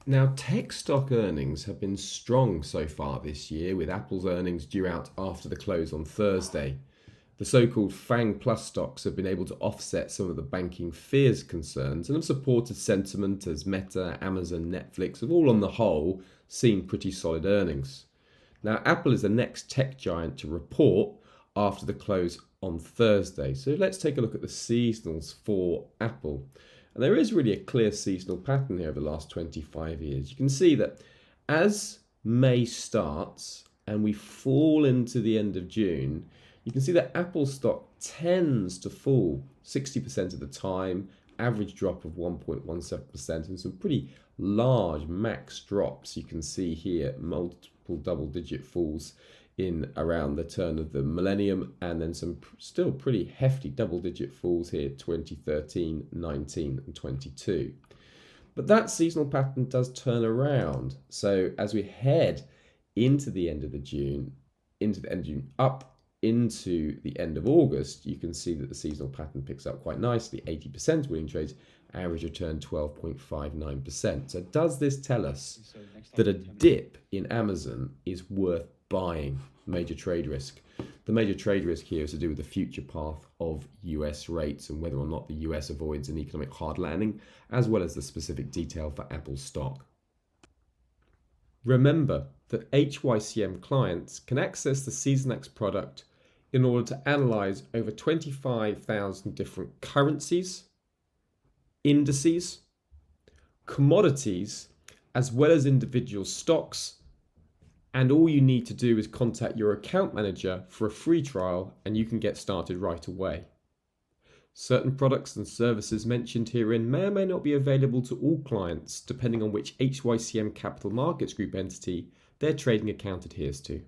Now, tech stock earnings have been strong so far this year, with Apple's earnings due out after the close on Thursday. The so-called FANG Plus stocks have been able to offset some of the banking fears concerns and have supported sentiment as Meta, Amazon, Netflix have all on the whole seen pretty solid earnings. Now, Apple is the next tech giant to report after the close on Thursday. So let's take a look at the seasonals for Apple. And there is really a clear seasonal pattern here over the last 25 years. You can see that as May starts and we fall into the end of June, you can see that Apple stock tends to fall 60% of the time, average drop of 1.17%, and some pretty large max drops. You can see here multiple double-digit falls in around the turn of the millennium, and then some still pretty hefty double-digit falls here 2013, 19 and 22. But that seasonal pattern does turn around. So as we head into the end of June, up into the end of August, you can see that the seasonal pattern picks up quite nicely. 80% winning trades, average return 12.59%. So does this tell us that a dip in Amazon is worth buying? Major trade risk. The major trade risk here is to do with the future path of US rates and whether or not the US avoids an economic hard landing, as well as the specific detail for Apple stock. Remember that HYCM clients can access the Seasonax product in order to analyze over 25,000 different currencies, indices, commodities, as well as individual stocks. And all you need to do is contact your account manager for a free trial and you can get started right away. Certain products and services mentioned herein may or may not be available to all clients, depending on which HYCM Capital Markets Group entity their trading account adheres to.